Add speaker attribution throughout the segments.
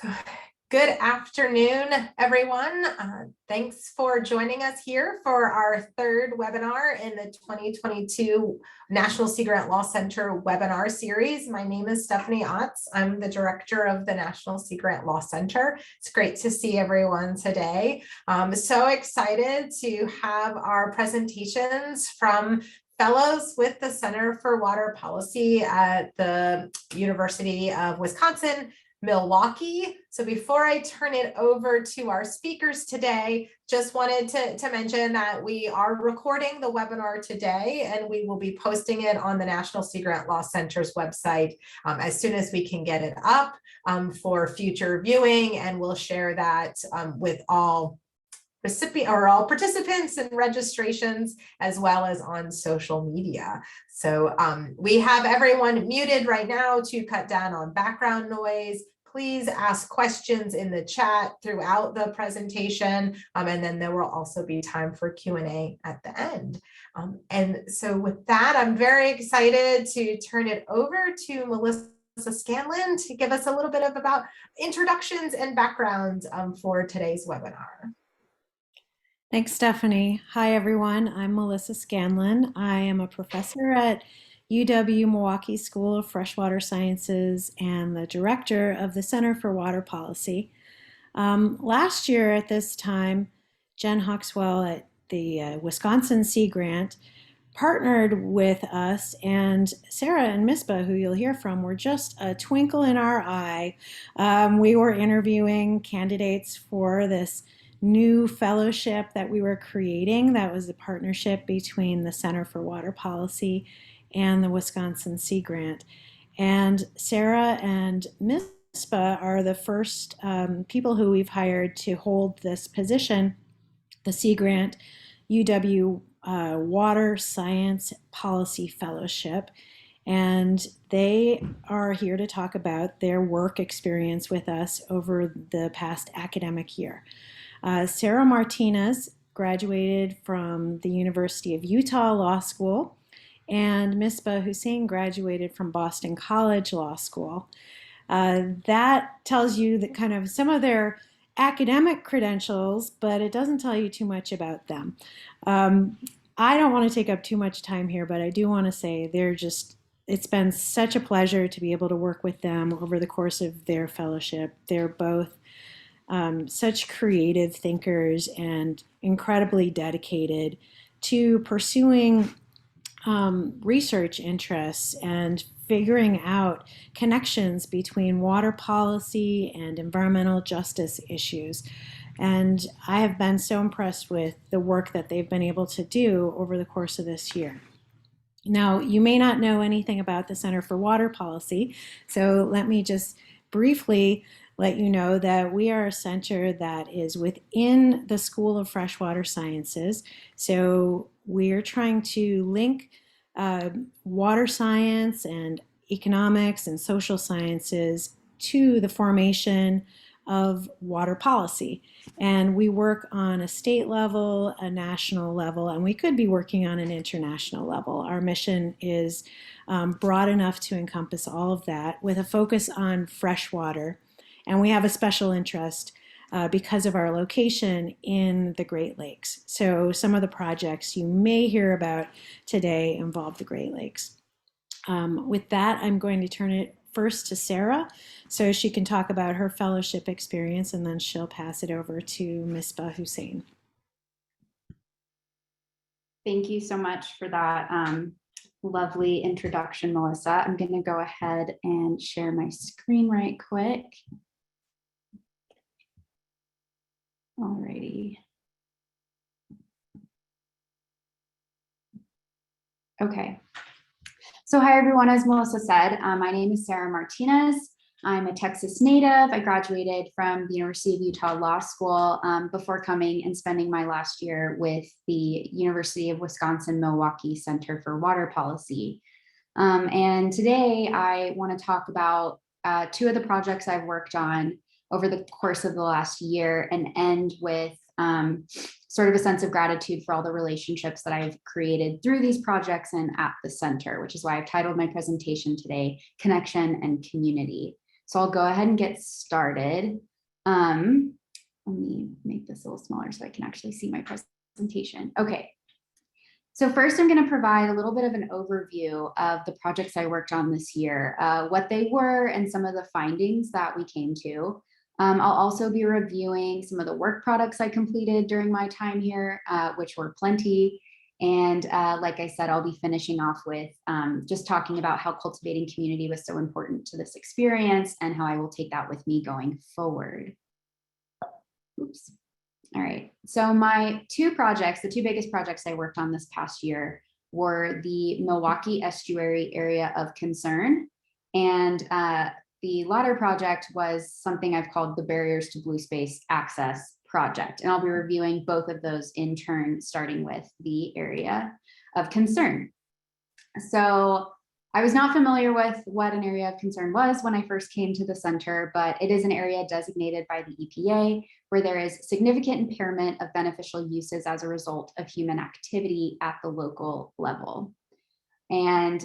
Speaker 1: So, good afternoon, everyone. Thanks for joining us here for our third webinar in the 2022 National Sea Grant Law Center webinar series. My name is Stephanie Otts. I'm the director of the National Sea Grant Law Center. It's great to see everyone today. I'm so excited to have our presentations from fellows with the Center for Water Policy at the University of Wisconsin, Milwaukee. So before I turn it over to our speakers today, just wanted to mention that we are recording the webinar today and we will be posting it on the National Sea Grant Law Center's website as soon as we can get it up for future viewing, and we'll share that with all participants and registrations, as well as on social media. So we have everyone muted right now to cut down on background noise. Please ask questions in the chat throughout the presentation, and then there will also be time for Q&A at the end. And so with that, I'm very excited to turn it over to Melissa Scanlon to give us a little bit about introductions and backgrounds for today's webinar.
Speaker 2: Thanks, Stephanie. Hi, everyone. I'm Melissa Scanlon. I am a professor at UW-Milwaukee School of Freshwater Sciences and the director of the Center for Water Policy. Last year at this time, Jen Hawkswell at the Wisconsin Sea Grant partnered with us, and Sarah and Misbah, who you'll hear from, were just a twinkle in our eye. We were interviewing candidates for this new fellowship that we were creating. That was a partnership between the Center for Water Policy and the Wisconsin Sea Grant. And Sarah and Misbah are the first people who we've hired to hold this position, the Sea Grant UW Water Science Policy Fellowship. And they are here to talk about their work experience with us over the past academic year. Sarah Martinez graduated from the University of Utah Law School, and Misbah Hussain graduated from Boston College Law School. That tells you that kind of some of their academic credentials, but it doesn't tell you too much about them. I don't want to take up too much time here, but I do want to say it's been such a pleasure to be able to work with them over the course of their fellowship. They're both such creative thinkers and incredibly dedicated to pursuing research interests and figuring out connections between water policy and environmental justice issues. And I have been so impressed with the work that they've been able to do over the course of this year. Now, you may not know anything about the Center for Water Policy, so let me just briefly let you know that we are a center that is within the School of Freshwater Sciences. So we're trying to link water science and economics and social sciences to the formation of water policy. And we work on a state level, a national level, and we could be working on an international level. Our mission is broad enough to encompass all of that with a focus on freshwater. And we have a special interest because of our location in the Great Lakes. So some of the projects you may hear about today involve the Great Lakes. With that, I'm going to turn it first to Sarah so she can talk about her fellowship experience, and then she'll pass it over to Misbah Hussain.
Speaker 3: Thank you so much for that lovely introduction, Melissa. I'm going to go ahead and share my screen right quick. Alrighty. Okay. So hi, everyone. As Melissa said, my name is Sarah Martinez. I'm a Texas native. I graduated from the University of Utah Law School before coming and spending my last year with the University of Wisconsin-Milwaukee Center for Water Policy. And today I want to talk about two of the projects I've worked on over the course of the last year, and end with sort of a sense of gratitude for all the relationships that I've created through these projects and at the center, which is why I've titled my presentation today, Connection and Community. So I'll go ahead and get started. Let me make this a little smaller so I can actually see my presentation. Okay. So first, I'm going to provide a little bit of an overview of the projects I worked on this year, what they were, and some of the findings that we came to. I'll also be reviewing some of the work products I completed during my time here, which were plenty. And like I said, I'll be finishing off with just talking about how cultivating community was so important to this experience and how I will take that with me going forward. Oops. All right, so my two projects, the two biggest projects I worked on this past year were the Milwaukee Estuary Area of Concern. And the latter project was something I've called the Barriers to Blue Space Access Project. And I'll be reviewing both of those in turn, starting with the area of concern. So I was not familiar with what an area of concern was when I first came to the center, but it is an area designated by the EPA where there is significant impairment of beneficial uses as a result of human activity at the local level. And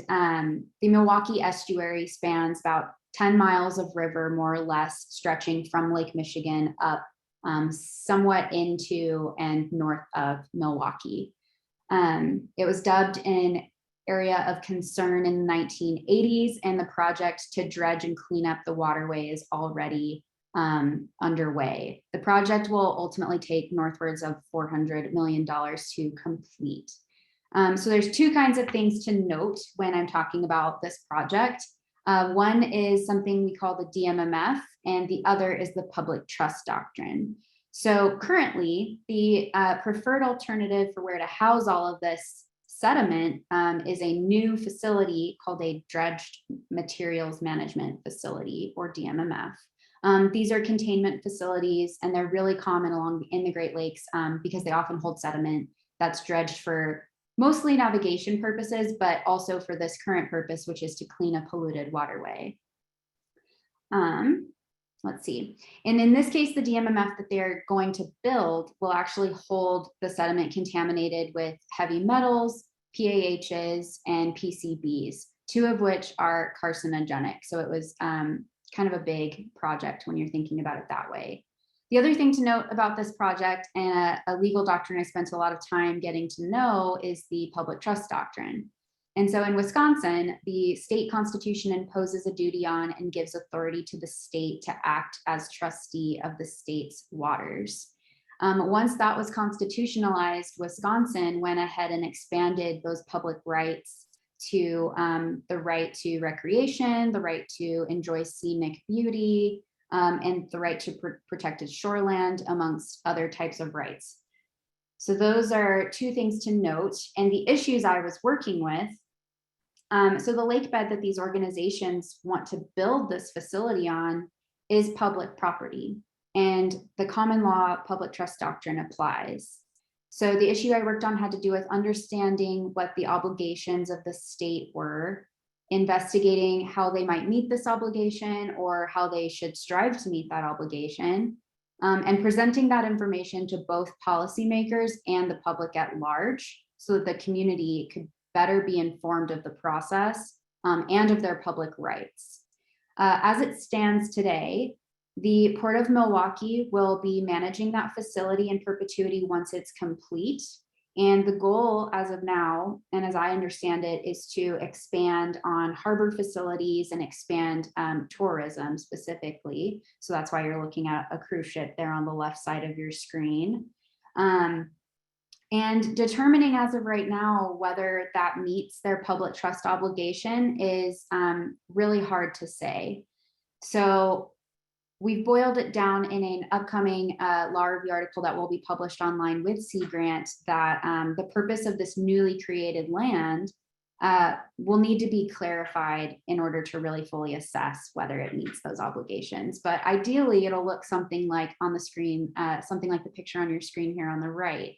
Speaker 3: the Milwaukee Estuary spans about 10 miles of river, more or less, stretching from Lake Michigan up somewhat into and north of Milwaukee. It was dubbed an area of concern in the 1980s, and the project to dredge and clean up the waterway is already underway. The project will ultimately take northwards of $400 million to complete. So there's two kinds of things to note when I'm talking about this project. One is something we call the DMMF, and the other is the public trust doctrine. So currently, the preferred alternative for where to house all of this sediment is a new facility called a Dredged Materials Management Facility, or DMMF. These are containment facilities, and they're really common in the Great Lakes because they often hold sediment that's dredged for mostly navigation purposes, but also for this current purpose, which is to clean a polluted waterway. Let's see. And in this case, the DMMF that they're going to build will actually hold the sediment contaminated with heavy metals, PAHs, and PCBs, two of which are carcinogenic. So it was kind of a big project when you're thinking about it that way. The other thing to note about this project, and a legal doctrine I spent a lot of time getting to know, is the public trust doctrine. And so in Wisconsin, the state constitution imposes a duty on and gives authority to the state to act as trustee of the state's waters. Once that was constitutionalized, Wisconsin went ahead and expanded those public rights to the right to recreation, the right to enjoy scenic beauty, and the right to protected shoreland, amongst other types of rights. So those are two things to note. And the issues I was working with, so the lake bed that these organizations want to build this facility on is public property, and the common law public trust doctrine applies. So the issue I worked on had to do with understanding what the obligations of the state were, investigating how they might meet this obligation or how they should strive to meet that obligation, and presenting that information to both policymakers and the public at large so that the community could better be informed of the process and of their public rights. As it stands today, the Port of Milwaukee will be managing that facility in perpetuity once it's complete. And the goal as of now, and as I understand it, is to expand on harbor facilities and expand tourism specifically. So that's why you're looking at a cruise ship there on the left side of your screen. And determining as of right now whether that meets their public trust obligation is really hard to say. So we've boiled it down in an upcoming law review article that will be published online with Sea Grant, that the purpose of this newly created land will need to be clarified in order to really fully assess whether it meets those obligations. But ideally, it'll look something like on the screen, something like the picture on your screen here on the right,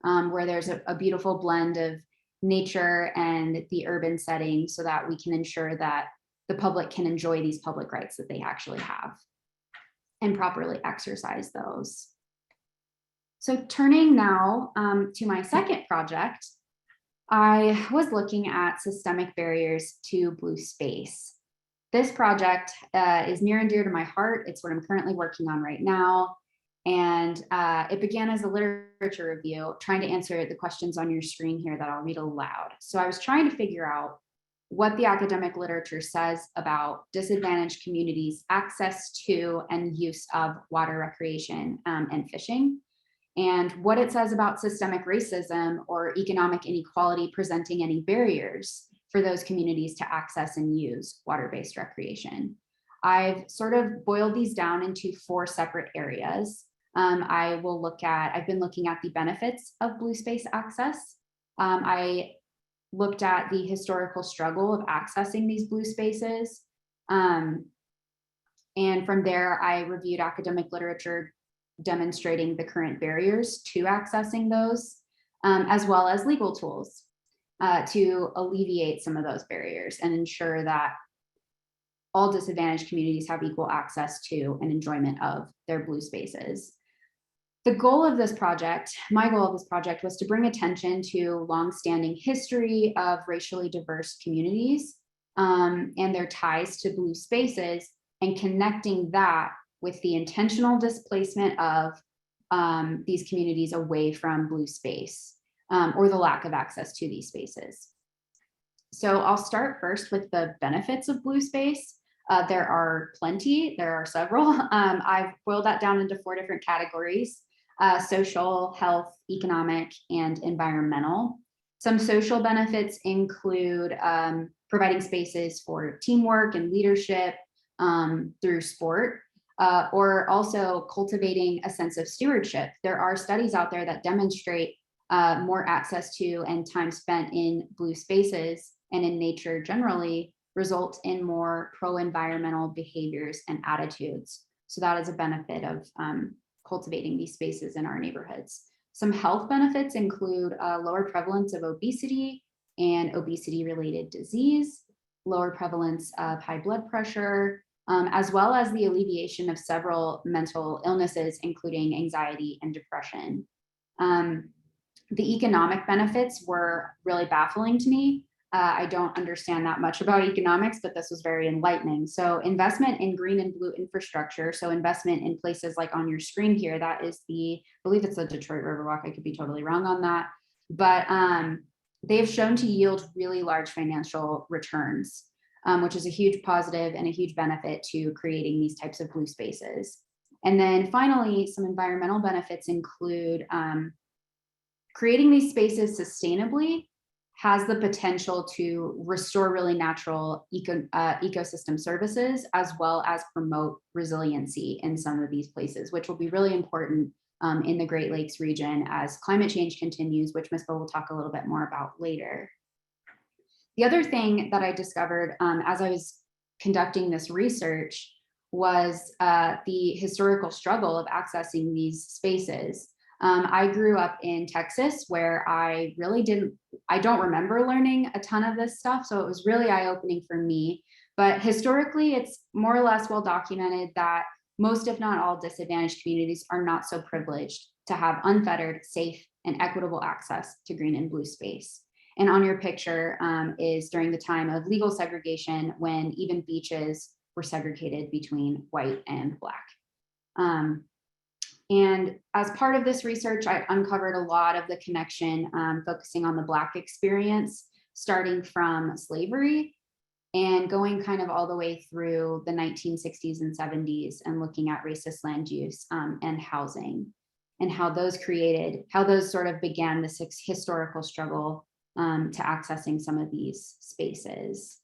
Speaker 3: where there's a beautiful blend of nature and the urban setting so that we can ensure that the public can enjoy these public rights that they actually have and properly exercise those. So turning now to my second project, I was looking at systemic barriers to blue space. This project is near and dear to my heart. It's what I'm currently working on right now. And it began as a literature review, trying to answer the questions on your screen here that I'll read aloud. So I was trying to figure out what the academic literature says about disadvantaged communities' access to and use of water recreation and fishing, and what it says about systemic racism or economic inequality presenting any barriers for those communities to access and use water-based recreation. I've sort of boiled these down into 4 separate areas. I've been looking at the benefits of blue space access. I looked at the historical struggle of accessing these blue spaces. And from there, I reviewed academic literature demonstrating the current barriers to accessing those, as well as legal tools to alleviate some of those barriers and ensure that all disadvantaged communities have equal access to and enjoyment of their blue spaces. The goal of this project, my goal of this project, was to bring attention to longstanding history of racially diverse communities and their ties to blue spaces, and connecting that with the intentional displacement of these communities away from blue space or the lack of access to these spaces. So I'll start first with the benefits of blue space. There are plenty, there are several. I've boiled that down into 4 different categories: social, health, economic, and environmental. Some social benefits include providing spaces for teamwork and leadership through sport, or also cultivating a sense of stewardship. There are studies out there that demonstrate more access to and time spent in blue spaces and in nature generally result in more pro-environmental behaviors and attitudes. So that is a benefit of cultivating these spaces in our neighborhoods. Some health benefits include lower prevalence of obesity and obesity-related disease, lower prevalence of high blood pressure, as well as the alleviation of several mental illnesses, including anxiety and depression. The economic benefits were really baffling to me. I don't understand that much about economics, but this was very enlightening. So investment in green and blue infrastructure, so investment in places like on your screen here, that is I believe it's the Detroit Riverwalk. I could be totally wrong on that. But they've shown to yield really large financial returns, which is a huge positive and a huge benefit to creating these types of blue spaces. And then finally, some environmental benefits include creating these spaces sustainably has the potential to restore really natural ecosystem services, as well as promote resiliency in some of these places, which will be really important in the Great Lakes region as climate change continues, which Ms. Bo will talk a little bit more about later. The other thing that I discovered as I was conducting this research was the historical struggle of accessing these spaces. I grew up in Texas, where I don't remember learning a ton of this stuff. So it was really eye-opening for me. But historically, it's more or less well documented that most, if not all, disadvantaged communities are not so privileged to have unfettered, safe, and equitable access to green and blue space. And on your picture is during the time of legal segregation, when even beaches were segregated between white and Black. And as part of this research, I uncovered a lot of the connection focusing on the Black experience, starting from slavery and going kind of all the way through the 1960s and 70s and looking at racist land use and housing, and how those sort of began this historical struggle to accessing some of these spaces.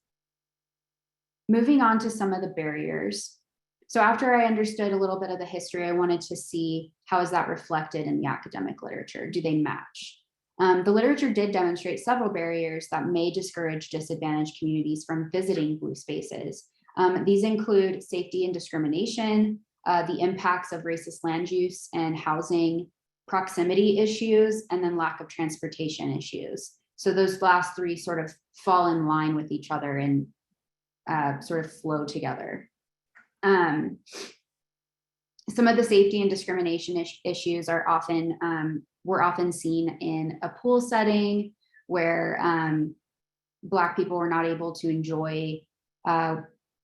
Speaker 3: Moving on to some of the barriers. So after I understood a little bit of the history, I wanted to see how is that reflected in the academic literature? Do they match? The literature did demonstrate several barriers that may discourage disadvantaged communities from visiting blue spaces. These include safety and discrimination, the impacts of racist land use and housing, proximity issues, and then lack of transportation issues. So those last 3 sort of fall in line with each other and sort of flow together. Some of the safety and discrimination issues are were often seen in a pool setting where Black people were not able to enjoy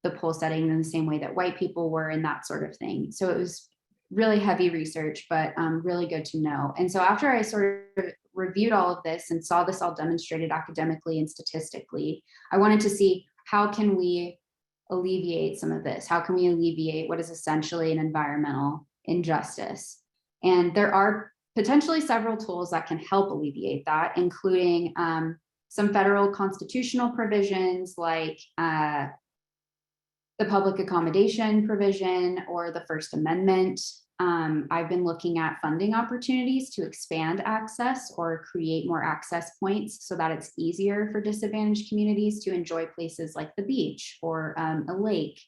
Speaker 3: the poll setting in the same way that white people were and that sort of thing. So it was really heavy research, but really good to know. And so after I sort of reviewed all of this and saw this all demonstrated academically and statistically, I wanted to see how can we alleviate some of this? How can we alleviate what is essentially an environmental injustice? And there are potentially several tools that can help alleviate that, including some federal constitutional provisions like the public accommodation provision or the First Amendment. I've been looking at funding opportunities to expand access or create more access points so that it's easier for disadvantaged communities to enjoy places like the beach or a lake.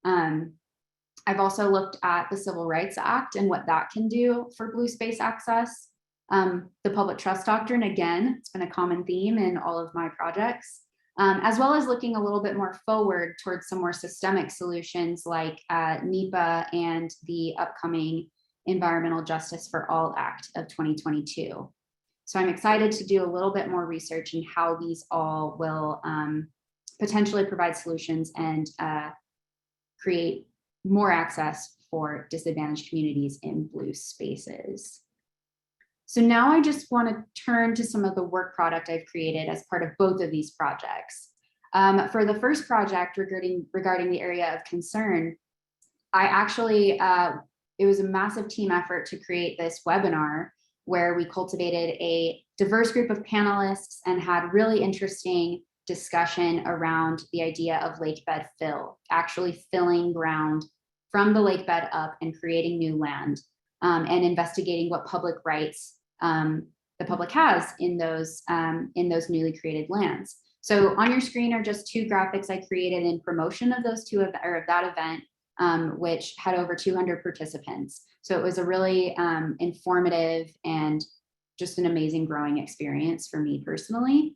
Speaker 3: I've also looked at the Civil Rights Act and what that can do for blue space access. The public trust doctrine, again, it's been a common theme in all of my projects. As well as looking a little bit more forward towards some more systemic solutions like NEPA and the upcoming Environmental Justice for All Act of 2022. So I'm excited to do a little bit more research in how these all will potentially provide solutions and create more access for disadvantaged communities in blue spaces. So now I just want to turn to some of the work product I've created as part of both of these projects. For the first project regarding the area of concern, I actually, it was a massive team effort to create this webinar where we cultivated a diverse group of panelists and had really interesting discussion around the idea of lake bed fill, actually filling ground from the lake bed up and creating new land, and investigating what public rights the public has in those newly created lands. So on your screen are just two graphics I created in promotion of those two of that event, which had over 200 participants. So it was a really informative and just an amazing growing experience for me personally.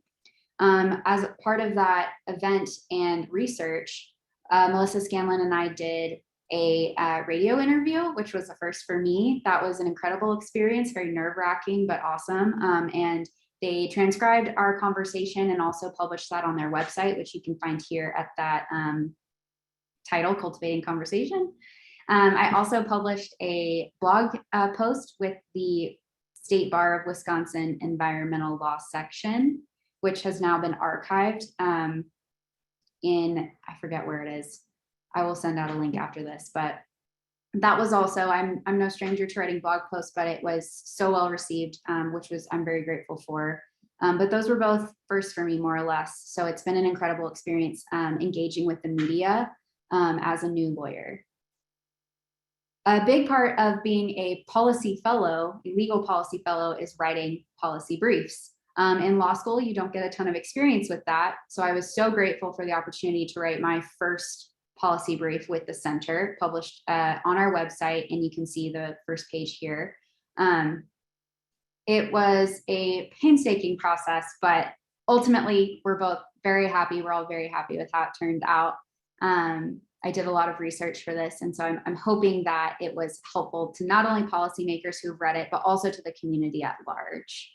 Speaker 3: As a part of that event and research, Melissa Scanlon and I did a radio interview, which was the first for me. That was an incredible experience, very nerve-wracking, but awesome. And they transcribed our conversation and also published that on their website, which you can find here at that title, Cultivating Conversation. I also published a blog post with the State Bar of Wisconsin Environmental Law section, which has now been archived in, I forget where it is. I will send out a link after this, but that was also, I'm no stranger to writing blog posts, but it was so well received, which I'm very grateful for. But those were both first for me, more or less. So it's been an incredible experience engaging with the media as a new lawyer. A big part of being a policy fellow, a legal policy fellow, is writing policy briefs. In law school, you don't get a ton of experience with that. So I was so grateful for the opportunity to write my first policy brief with the center, published on our website, and you can see the first page here. It was a painstaking process, but ultimately we're both very happy. We're all very happy with how it turned out. I did a lot of research for this, and so I'm hoping that it was helpful to not only policymakers who've read it, but also to the community at large.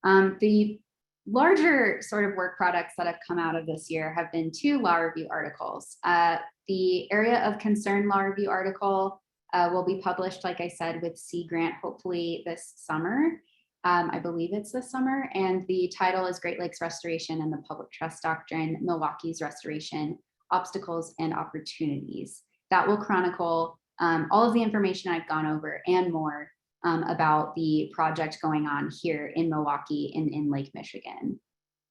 Speaker 3: The larger sort of work products that have come out of this year have been two law review articles. The area of concern law review article will be published, like I said, with Sea Grant, hopefully this summer. I believe it's this summer. And the title is Great Lakes Restoration and the Public Trust Doctrine, Milwaukee's Restoration, Obstacles and Opportunities. That will chronicle all of the information I've gone over and more about the project going on here in Milwaukee and in Lake Michigan.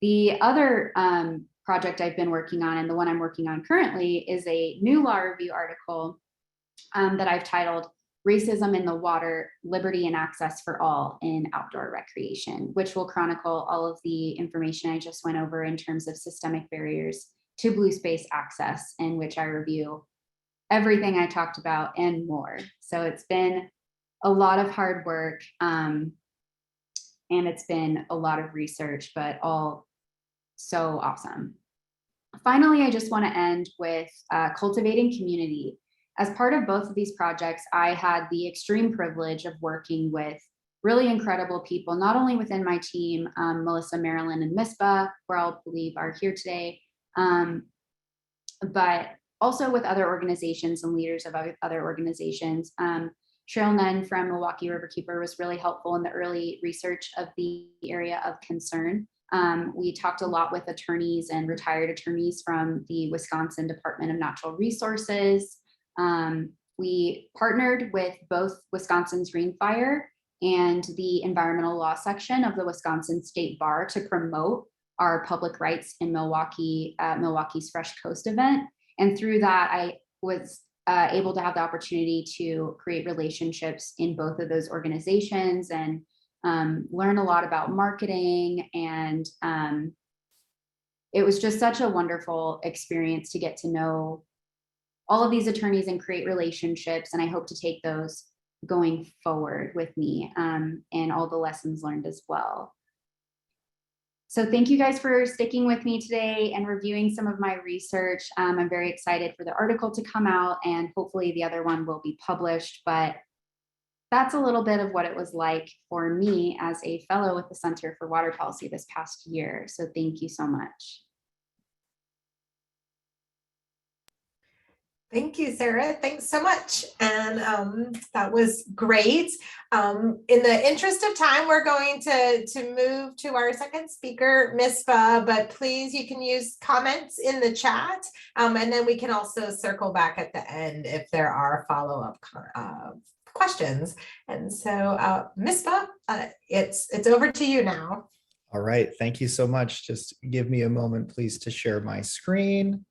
Speaker 3: The other project I've been working on, and the one I'm working on currently, is a new law review article that I've titled Racism in the Water, Liberty and Access for All in Outdoor Recreation, which will chronicle all of the information I just went over in terms of systemic barriers to blue space access, in which I review everything I talked about and more. So it's been a lot of hard work, and it's been a lot of research, but all so awesome. Finally, I just want to end with cultivating community. As part of both of these projects, I had the extreme privilege of working with really incredible people, not only within my team, Melissa, Marilyn, and Misbah, who I believe are here today, but also with other organizations and leaders of other organizations. Cheryl Nunn from Milwaukee Riverkeeper was really helpful in the early research of the area of concern. We talked a lot with attorneys and retired attorneys from the Wisconsin Department of Natural Resources. We partnered with both Wisconsin's Green Fire and the environmental law section of the Wisconsin State Bar to promote our public rights in Milwaukee at Milwaukee's Fresh Coast event. And through that, I was able to have the opportunity to create relationships in both of those organizations and learn a lot about marketing. And it was just such a wonderful experience to get to know all of these attorneys and create relationships. And I hope to take those going forward with me and all the lessons learned as well. So thank you guys for sticking with me today and reviewing some of my research. I'm very excited for the article to come out, and hopefully the other one will be published, but that's a little bit of what it was like for me as a fellow with the Center for Water Policy this past year. So thank you so much.
Speaker 1: Thank you, Sarah. Thanks so much. And that was great. In the interest of time, we're going to move to our second speaker, Misbah, but please, you can use comments in the chat. And then we can also circle back at the end if there are follow-up questions. And so Misbah, it's over to you now.
Speaker 4: All right, thank you so much. Just give me a moment, please, to share my screen.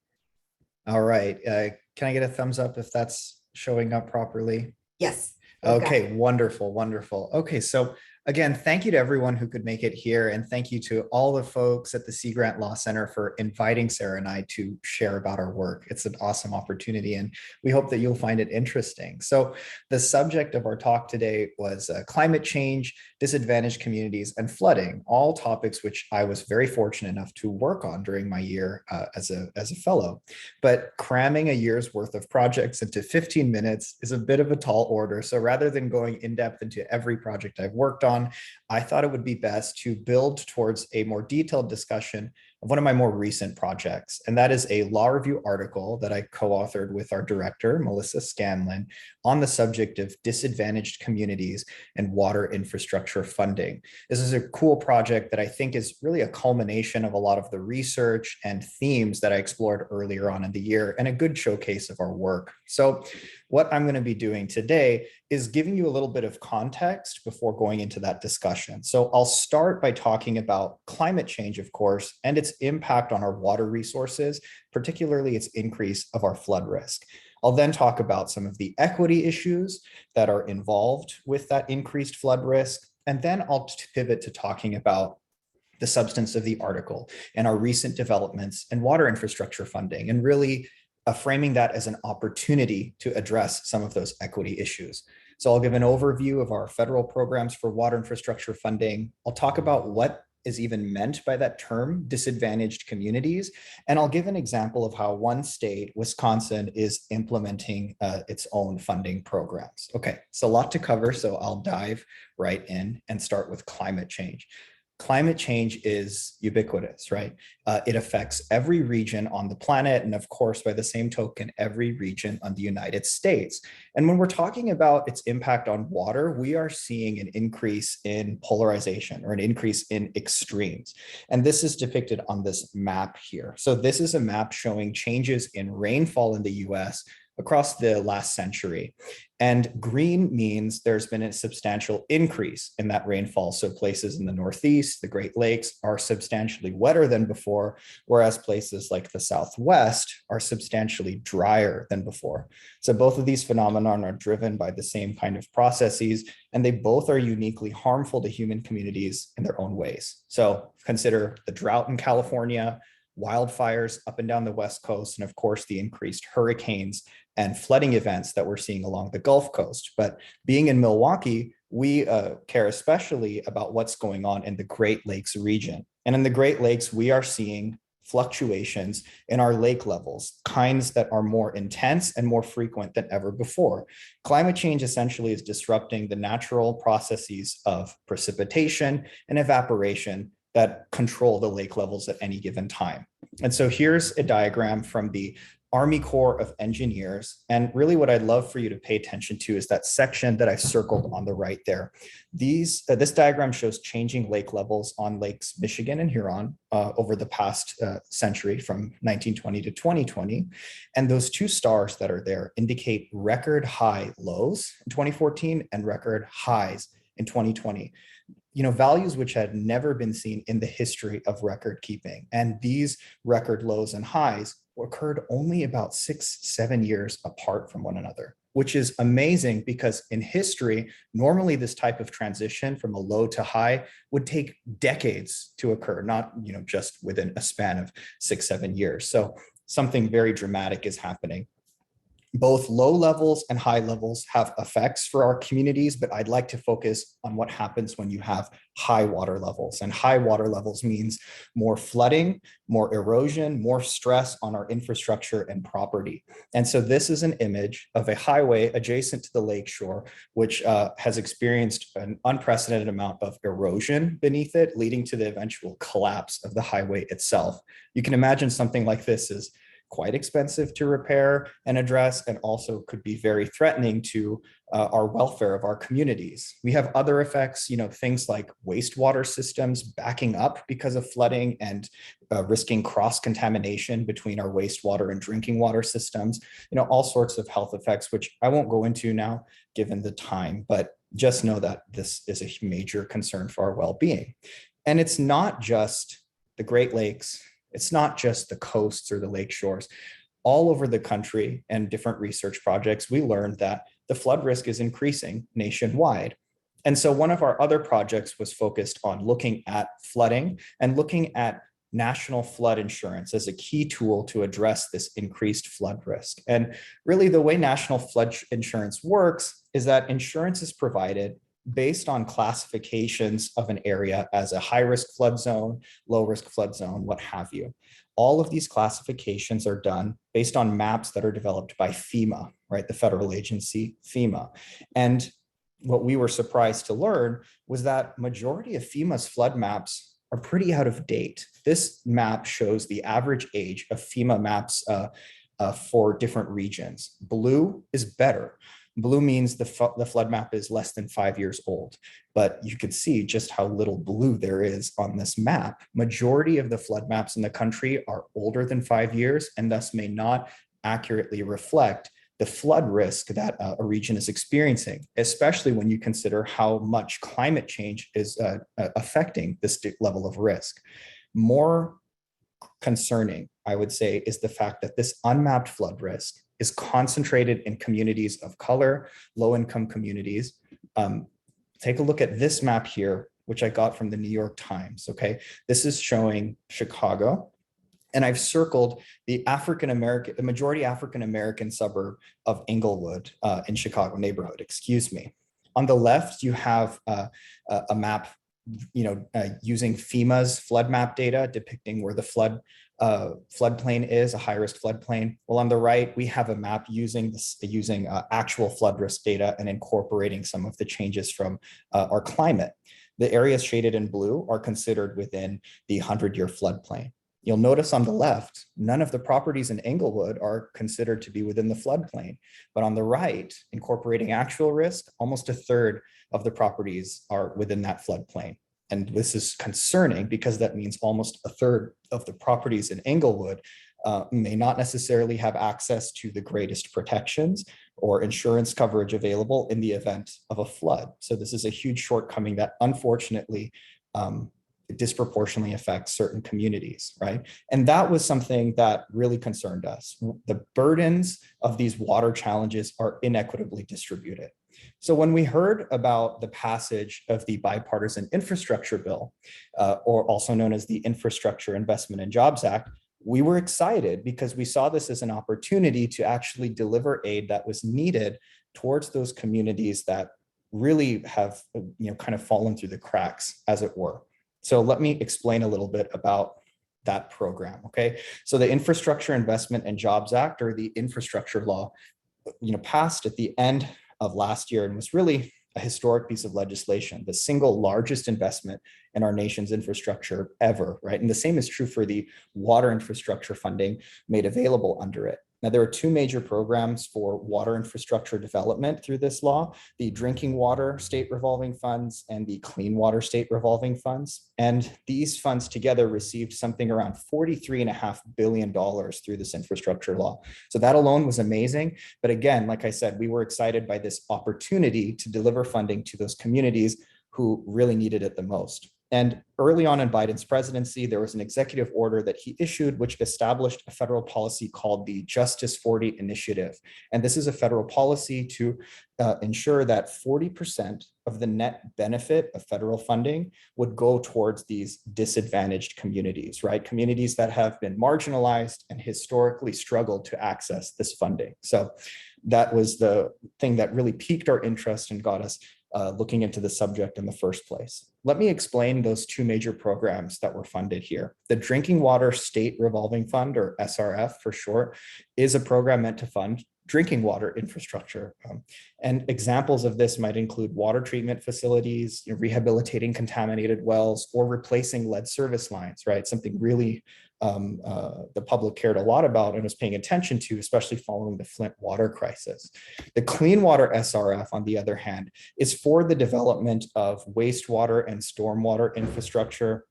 Speaker 4: All right, can I get a thumbs up if that's showing up properly?
Speaker 1: Yes.
Speaker 4: Okay, wonderful, wonderful. Okay, so again, thank you to everyone who could make it here, and thank you to all the folks at the Sea Grant Law Center for inviting Sarah and I to share about our work. It's an awesome opportunity, and we hope that you'll find it interesting. So the subject of our talk today was climate change, disadvantaged communities, and flooding, all topics which I was very fortunate enough to work on during my year as a fellow. But cramming a year's worth of projects into 15 minutes is a bit of a tall order. So rather than going in depth into every project I've worked on, I thought it would be best to build towards a more detailed discussion of one of my more recent projects. And that is a law review article that I co-authored with our director, Melissa Scanlon, on the subject of disadvantaged communities and water infrastructure funding. This is a cool project that I think is really a culmination of a lot of the research and themes that I explored earlier on in the year, and a good showcase of our work. So what I'm going to be doing today is giving you a little bit of context before going into that discussion. So I'll start by talking about climate change, of course, and its impact on our water resources, particularly its increase of our flood risk. I'll then talk about some of the equity issues that are involved with that increased flood risk. And then I'll pivot to talking about the substance of the article and our recent developments in water infrastructure funding, and really framing that as an opportunity to address some of those equity issues. So I'll give an overview of our federal programs for water infrastructure funding. I'll talk about what is even meant by that term, disadvantaged communities. And I'll give an example of how one state, Wisconsin, is implementing its own funding programs. Okay, so a lot to cover, so I'll dive right in and start with climate change. Climate change is ubiquitous, right? It affects every region on the planet, and of course, by the same token, every region on the United States. And when we're talking about its impact on water, we are seeing an increase in polarization, or an increase in extremes. And this is depicted on this map here. So this is a map showing changes in rainfall in the US across the last century. And green means there's been a substantial increase in that rainfall. So places in the Northeast, the Great Lakes, are substantially wetter than before, whereas places like the Southwest are substantially drier than before. So both of these phenomena are driven by the same kind of processes, and they both are uniquely harmful to human communities in their own ways. So consider the drought in California, wildfires up and down the West Coast, and of course, the increased hurricanes and flooding events that we're seeing along the Gulf Coast. But being in Milwaukee, we care especially about what's going on in the Great Lakes region. And in the Great Lakes, we are seeing fluctuations in our lake levels, kinds that are more intense and more frequent than ever before. Climate change essentially is disrupting the natural processes of precipitation and evaporation that control the lake levels at any given time. And so here's a diagram from the Army Corps of Engineers. And really what I'd love for you to pay attention to is that section that I circled on the right there. This diagram shows changing lake levels on lakes Michigan and Huron over the past century from 1920 to 2020. And those two stars that are there indicate record high lows in 2014 and record highs in 2020. Values which had never been seen in the history of record keeping. And these record lows and highs occurred only about 6-7 years apart from one another, which is amazing because in history, normally this type of transition from a low to high would take decades to occur, not just within a span of 6-7 years. So something very dramatic is happening. Both low levels and high levels have effects for our communities, but I'd like to focus on what happens when you have high water levels. And high water levels means more flooding, more erosion, more stress on our infrastructure and property. And so this is an image of a highway adjacent to the lakeshore, which has experienced an unprecedented amount of erosion beneath it, leading to the eventual collapse of the highway itself. You can imagine something like this is quite expensive to repair and address, and also could be very threatening to our welfare of our communities. We have other effects, things like wastewater systems backing up because of flooding and risking cross-contamination between our wastewater and drinking water systems, all sorts of health effects, which I won't go into now given the time, but just know that this is a major concern for our well-being. And it's not just the Great Lakes, it's not just the coasts or the lake shores. All over the country and different research projects, we learned that the flood risk is increasing nationwide. And so one of our other projects was focused on looking at flooding and looking at national flood insurance as a key tool to address this increased flood risk. And really the way national flood insurance works is that insurance is provided based on classifications of an area as a high-risk flood zone, low-risk flood zone, what have you. All of these classifications are done based on maps that are developed by FEMA, right? The federal agency, FEMA. And what we were surprised to learn was that majority of FEMA's flood maps are pretty out of date. This map shows the average age of FEMA maps for different regions. Blue is better. Blue means the flood map is less than 5 years old, but you could see just how little blue there is on this map. Majority of the flood maps in the country are older than 5 years and thus may not accurately reflect the flood risk that a region is experiencing, especially when you consider how much climate change is affecting this level of risk. More concerning, I would say, is the fact that this unmapped flood risk is concentrated in communities of color, low-income communities. Take a look at this map here, which I got from the New York Times, okay? This is showing Chicago, and I've circled the majority African-American suburb of Englewood in Chicago neighborhood, excuse me. On the left, you have a map using FEMA's flood map data depicting where the floodplain is, a high-risk floodplain. Well, on the right, we have a map using actual flood risk data and incorporating some of the changes from our climate. The areas shaded in blue are considered within the 100-year floodplain. You'll notice on the left, none of the properties in Englewood are considered to be within the floodplain. But on the right, incorporating actual risk, almost a third of the properties are within that floodplain. And this is concerning because that means almost a third of the properties in Englewood may not necessarily have access to the greatest protections or insurance coverage available in the event of a flood. So this is a huge shortcoming that unfortunately disproportionately affects certain communities, right? And that was something that really concerned us. The burdens of these water challenges are inequitably distributed. So when we heard about the passage of the bipartisan infrastructure bill, or also known as the Infrastructure Investment and Jobs Act, we were excited because we saw this as an opportunity to actually deliver aid that was needed towards those communities that really have kind of fallen through the cracks, as it were. So let me explain a little bit about that program, okay? So the Infrastructure Investment and Jobs Act, or the infrastructure law, passed at the end of last year and was really a historic piece of legislation, the single largest investment in our nation's infrastructure ever, right? And the same is true for the water infrastructure funding made available under it. Now, there are two major programs for water infrastructure development through this law: the Drinking Water State Revolving Funds and the Clean Water State Revolving Funds. And these funds together received something around $43.5 billion through this infrastructure law. So that alone was amazing. But again, like I said, we were excited by this opportunity to deliver funding to those communities who really needed it the most. And early on in Biden's presidency, there was an executive order that he issued, which established a federal policy called the Justice 40 Initiative. And this is a federal policy to ensure that 40% of the net benefit of federal funding would go towards these disadvantaged communities, right? Communities that have been marginalized and historically struggled to access this funding. So that was the thing that really piqued our interest and got us looking into the subject in the first place. Let me explain those two major programs that were funded here. The Drinking Water State Revolving Fund, or SRF for short, is a program meant to fund drinking water infrastructure. And examples of this might include water treatment facilities, rehabilitating contaminated wells, or replacing lead service lines, right? Something really the public cared a lot about and was paying attention to, especially following the Flint water crisis. The Clean Water SRF, on the other hand, is for the development of wastewater and stormwater infrastructure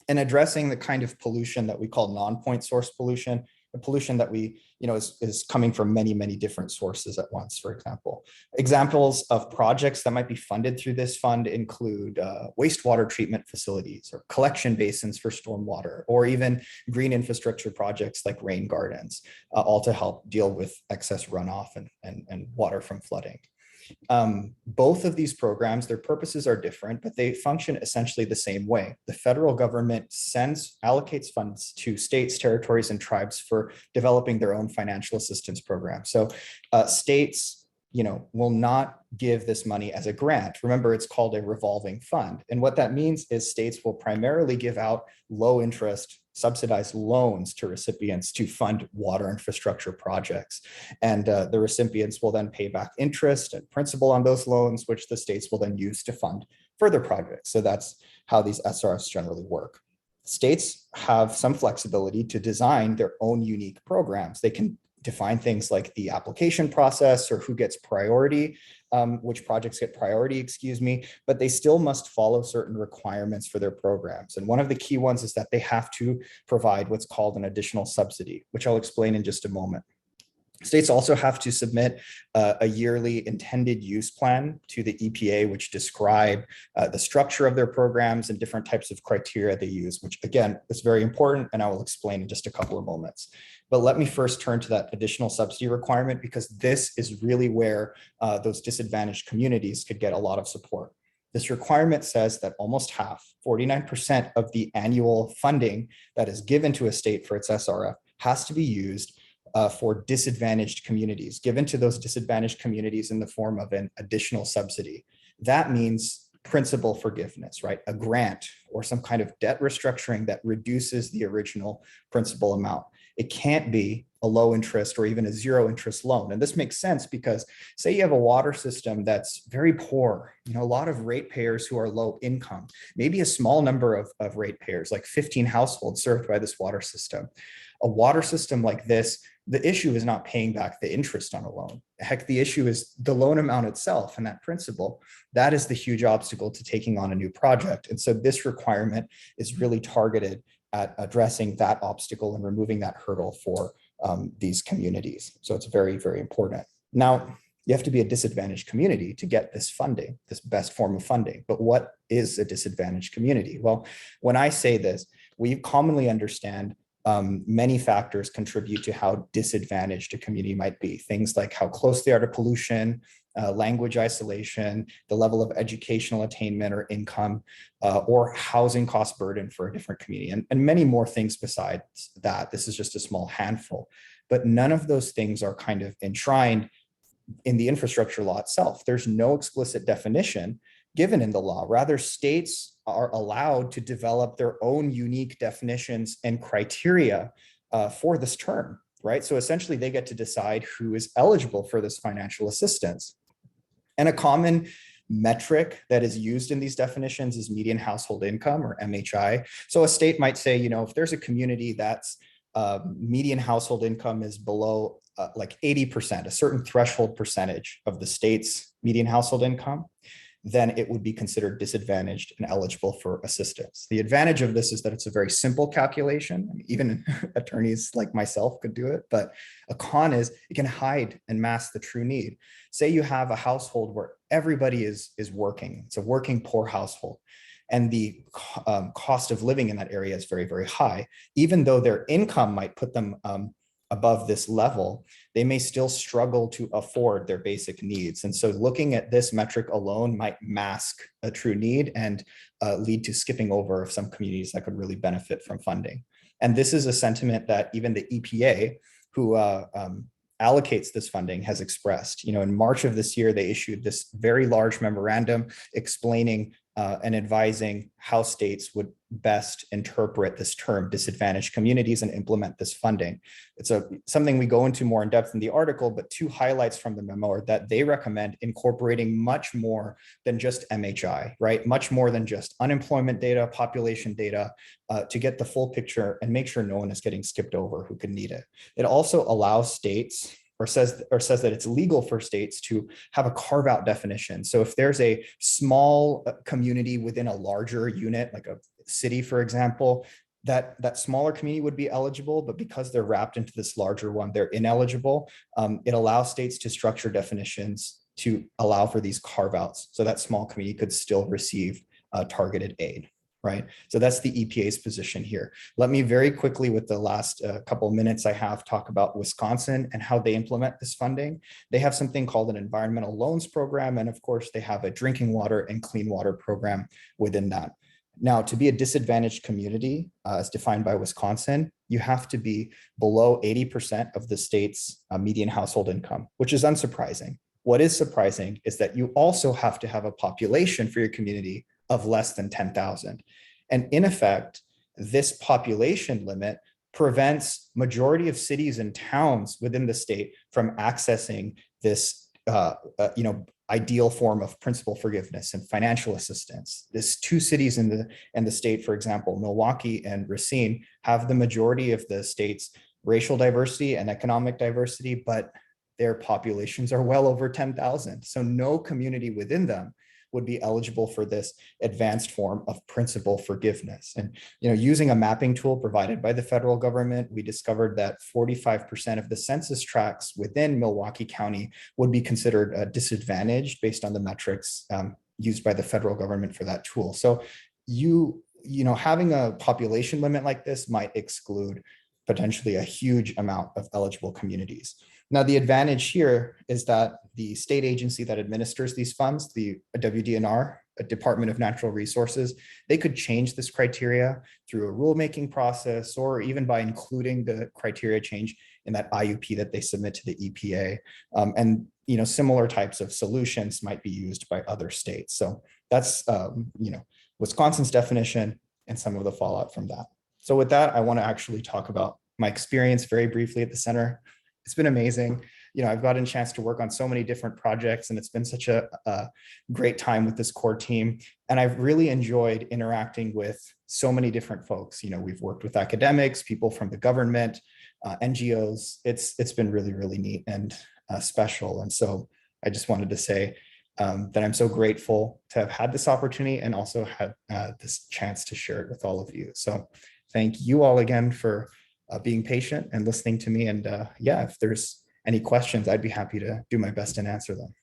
Speaker 4: and addressing the kind of pollution that we call non-point source pollution, the pollution that is coming from many, many different sources at once, for example. Examples of projects that might be funded through this fund include wastewater treatment facilities or collection basins for stormwater, or even green infrastructure projects like rain gardens, all to help deal with excess runoff and water from flooding. Both of these programs, their purposes are different, but they function essentially the same way. The federal government allocates funds to states, territories, and tribes for developing their own financial assistance programs. So states, will not give this money as a grant. Remember, it's called a revolving fund. And what that means is states will primarily give out low interest subsidized loans to recipients to fund water infrastructure projects. And the recipients will then pay back interest and principal on those loans, which the states will then use to fund further projects. So that's how these SRFs generally work. States have some flexibility to design their own unique programs. They can define things like the application process or who gets priority, which projects get priority, but they still must follow certain requirements for their programs. And one of the key ones is that they have to provide what's called an additional subsidy, which I'll explain in just a moment. States also have to submit a yearly intended use plan to the EPA, which describe the structure of their programs and different types of criteria they use, which again is very important, and I will explain in just a couple of moments. But let me first turn to that additional subsidy requirement, because this is really where those disadvantaged communities could get a lot of support. This requirement says that almost half, 49% of the annual funding that is given to a state for its SRF has to be used for disadvantaged communities, given to those disadvantaged communities in the form of an additional subsidy. That means principal forgiveness, right? A grant or some kind of debt restructuring that reduces the original principal amount. It can't be a low interest or even a zero interest loan. And this makes sense because say you have a water system that's very poor, a lot of ratepayers who are low income, maybe a small number of ratepayers, like 15 households served by this water system. A water system like this, the issue is not paying back the interest on a loan. Heck, the issue is the loan amount itself and that principal. That is the huge obstacle to taking on a new project. And so this requirement is really targeted at addressing that obstacle and removing that hurdle for these communities. So it's very, very important. Now, you have to be a disadvantaged community to get this funding, this best form of funding. But what is a disadvantaged community? Well, when I say this, we commonly understand many factors contribute to how disadvantaged a community might be. Things like how close they are to pollution, language isolation, the level of educational attainment or income, or housing cost burden for a different community, and many more things besides that. This is just a small handful, but none of those things are kind of enshrined in the infrastructure law itself. There's no explicit definition given in the law. Rather, states are allowed to develop their own unique definitions and criteria for this term, right? So essentially they get to decide who is eligible for this financial assistance. And a common metric that is used in these definitions is median household income, or MHI. So a state might say, if there's a community that's median household income is below like 80%, a certain threshold percentage of the state's median household income, then it would be considered disadvantaged and eligible for assistance. The advantage of this is that it's a very simple calculation. I mean, even attorneys like myself could do it, but a con is it can hide and mask the true need. Say you have a household where everybody is working. It's a working poor household, and the cost of living in that area is very, very high. Even though their income might put them above this level, they may still struggle to afford their basic needs. And so looking at this metric alone might mask a true need and lead to skipping over of some communities that could really benefit from funding. And this is a sentiment that even the EPA, who allocates this funding, has expressed. In March of this year, they issued this very large memorandum explaining and advising how states would best interpret this term disadvantaged communities and implement this funding. It's something we go into more in depth in the article, but two highlights from the memo are that they recommend incorporating much more than just MHI, right? Much more than just unemployment data, population data, to get the full picture and make sure no one is getting skipped over who could need it. It also allows states or says that it's legal for states to have a carve out definition. So if there's a small community within a larger unit, like a city, for example, that smaller community would be eligible, but because they're wrapped into this larger one, they're ineligible. It allows states to structure definitions to allow for these carve outs so that small community could still receive targeted aid. Right. So that's the EPA's position here. Let me very quickly, with the last couple of minutes I have, talk about Wisconsin and how they implement this funding. They have something called an environmental loans program. And of course, they have a drinking water and clean water program within that. Now, to be a disadvantaged community, as defined by Wisconsin, you have to be below 80% of the state's median household income, which is unsurprising. What is surprising is that you also have to have a population for your community of less than 10,000. And in effect, this population limit prevents majority of cities and towns within the state from accessing this ideal form of principal forgiveness and financial assistance. There's two cities in the state, for example, Milwaukee and Racine, have the majority of the state's racial diversity and economic diversity, but their populations are well over 10,000. So no community within them would be eligible for this advanced form of principal forgiveness. And using a mapping tool provided by the federal government, we discovered that 45% of the census tracts within Milwaukee County would be considered disadvantaged based on the metrics used by the federal government for that tool. So having a population limit like this might exclude potentially a huge amount of eligible communities. Now, the advantage here is that the state agency that administers these funds, the WDNR, a Department of Natural Resources, they could change this criteria through a rulemaking process or even by including the criteria change in that IUP that they submit to the EPA. Similar types of solutions might be used by other states. So that's, Wisconsin's definition and some of the fallout from that. So with that, I want to actually talk about my experience very briefly at the center. It's been amazing. I've gotten a chance to work on so many different projects, and it's been such a great time with this core team. And I've really enjoyed interacting with so many different folks. We've worked with academics, people from the government, NGOs. It's been really, really neat and special. And so I just wanted to say that I'm so grateful to have had this opportunity and also had this chance to share it with all of you. So thank you all again for being patient and listening to me. And if there's any questions, I'd be happy to do my best and answer them.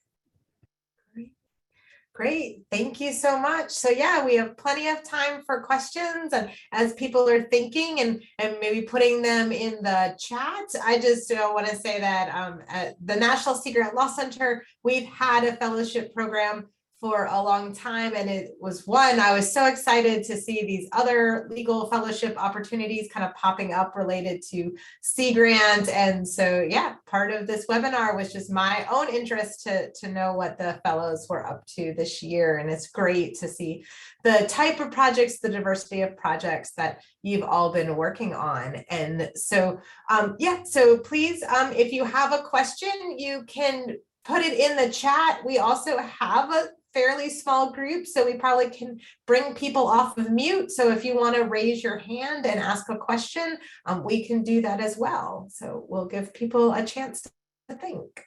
Speaker 1: Great. Thank you so much. So we have plenty of time for questions, and as people are thinking and maybe putting them in the chat, I just want to say that at the National Sea Grant Law Center, we've had a fellowship program for a long time, and it was one I was so excited to see these other legal fellowship opportunities kind of popping up related to Sea Grant. And so part of this webinar was just my own interest to know what the fellows were up to this year. And it's great to see the type of projects, the diversity of projects that you've all been working on. And so so please, if you have a question, you can put it in the chat. We also have a fairly small group, so we probably can bring people off of mute. So if you want to raise your hand and ask a question, we can do that as well. So we'll give people a chance to think.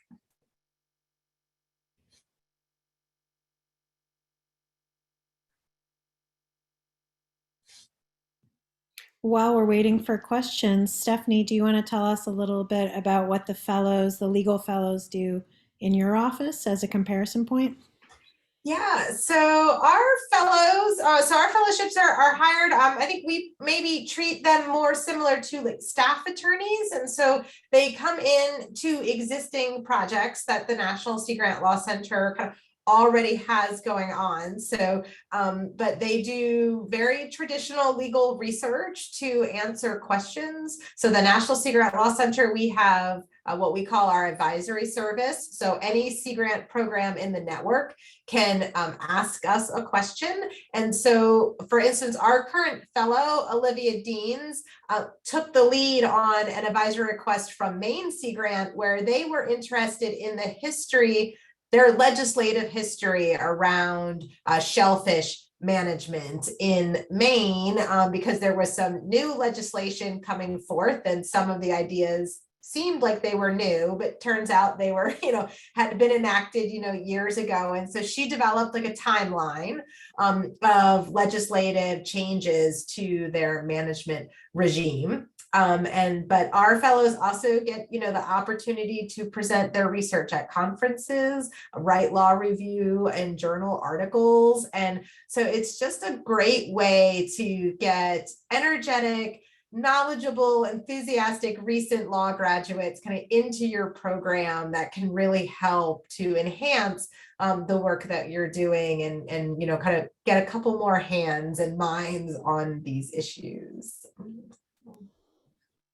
Speaker 2: While we're waiting for questions, Stephanie, do you want to tell us a little bit about what the fellows, the legal fellows, do in your office as a comparison point?
Speaker 1: Yeah, so our fellows, so our fellowships are hired. I think we maybe treat them more similar to like staff attorneys. And so they come in to existing projects that the National Sea Grant Law Center kind of already has going on. So, but they do very traditional legal research to answer questions. So the National Sea Grant Law Center, we have what we call our advisory service. So any Sea Grant program in the network can ask us a question. And so, for instance, our current fellow, Olivia Deans, took the lead on an advisory request from Maine Sea Grant, where they were interested in the history, their legislative history around shellfish management in Maine, because there was some new legislation coming forth, and some of the ideas seemed like they were new, but turns out they were, had been enacted, years ago. And so she developed like a timeline of legislative changes to their management regime. But our fellows also get, the opportunity to present their research at conferences, write law review and journal articles. And so it's just a great way to get energetic, knowledgeable, enthusiastic recent law graduates kind of into your program that can really help to enhance the work that you're doing and kind of get a couple more hands and minds on these issues.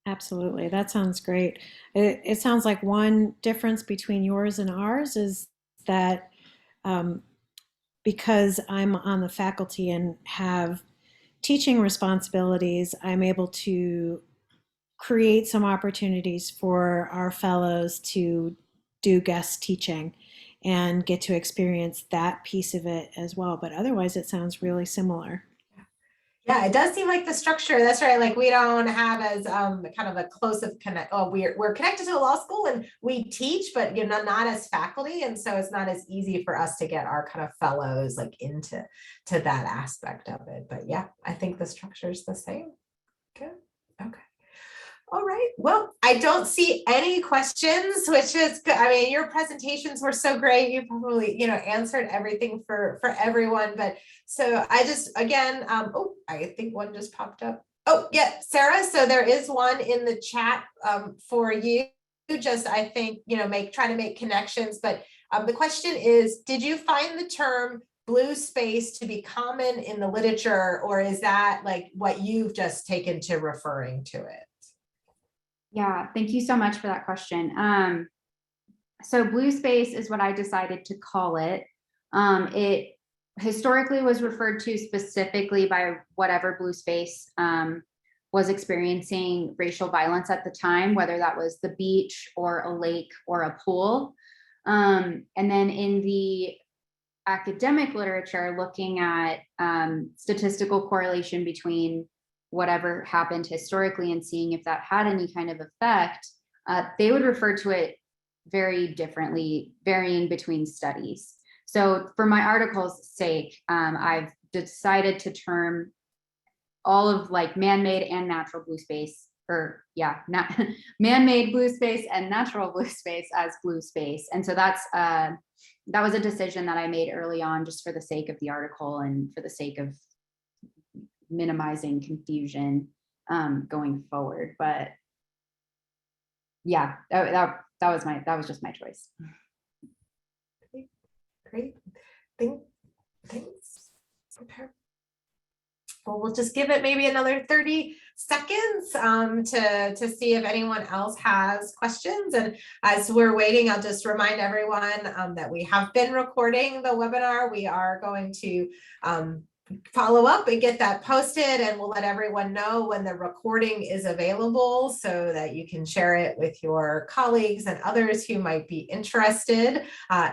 Speaker 2: Absolutely. That sounds great. It sounds like one difference between yours and ours is that because I'm on the faculty and have teaching responsibilities, I'm able to create some opportunities for our fellows to do guest teaching and get to experience that piece of it as well. But otherwise, it sounds really similar.
Speaker 1: Yeah, it does seem like the structure, that's right. Like we don't have as kind of a close of connect. Oh, we're connected to the law school and we teach, but not as faculty. And so it's not as easy for us to get our kind of fellows like into that aspect of it. But yeah, I think the structure is the same. Good. Okay. All right. Well, I don't see any questions, which is good. I mean, your presentations were so great. You probably, answered everything for everyone. But so I just, again, I think one just popped up. Oh, yeah, Sarah. So there is one in the chat for you. Just, I think, try to make connections. But the question is, did you find the term blue space to be common in the literature, or is that like what you've just taken to referring to it?
Speaker 3: Yeah, thank you so much for that question. So blue space is what I decided to call it. It historically was referred to specifically by whatever blue space was experiencing racial violence at the time, whether that was the beach or a lake or a pool. And then in the academic literature, looking at statistical correlation between whatever happened historically and seeing if that had any kind of effect, they would refer to it very differently, varying between studies. So for my article's sake, I've decided to term all of like man-made and natural blue space, or yeah, man-made blue space and natural blue space as blue space. And so that was a decision that I made early on just for the sake of the article and for the sake of minimizing confusion going forward. But yeah, that was just my choice.
Speaker 1: Great. Thanks. Okay. Well, we'll just give it maybe another 30 seconds to see if anyone else has questions. And as we're waiting, I'll just remind everyone that we have been recording the webinar. We are going to follow up and get that posted, and we'll let everyone know when the recording is available so that you can share it with your colleagues and others who might be interested.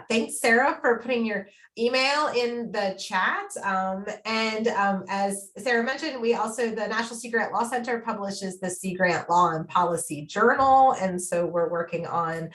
Speaker 1: Thanks, Sarah, for putting your email in the chat. As Sarah mentioned, the National Sea Grant Law Center publishes the Sea Grant Law and Policy Journal. And so we're working on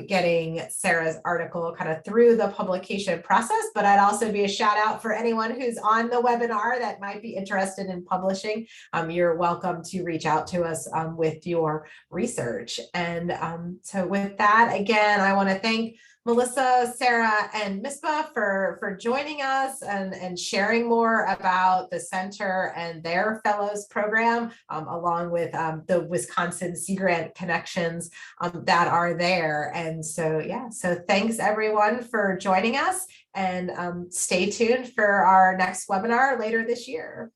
Speaker 1: getting Sarah's article kind of through the publication process, but I'd also be a shout out for anyone who's on the webinar that might be interested in publishing. You're welcome to reach out to us with your research. And so with that, again, I want to thank Melissa, Sarah, and Misbah for joining us and sharing more about the center and their fellows program, along with the Wisconsin Sea Grant connections that are there. And so, yeah, so thanks everyone for joining us, and stay tuned for our next webinar later this year.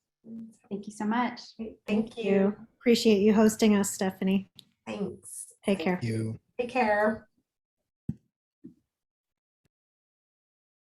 Speaker 3: Thank you so much.
Speaker 1: Thank you.
Speaker 2: Appreciate you hosting us, Stephanie.
Speaker 1: Thanks.
Speaker 2: Take care.
Speaker 4: You.
Speaker 1: Take care.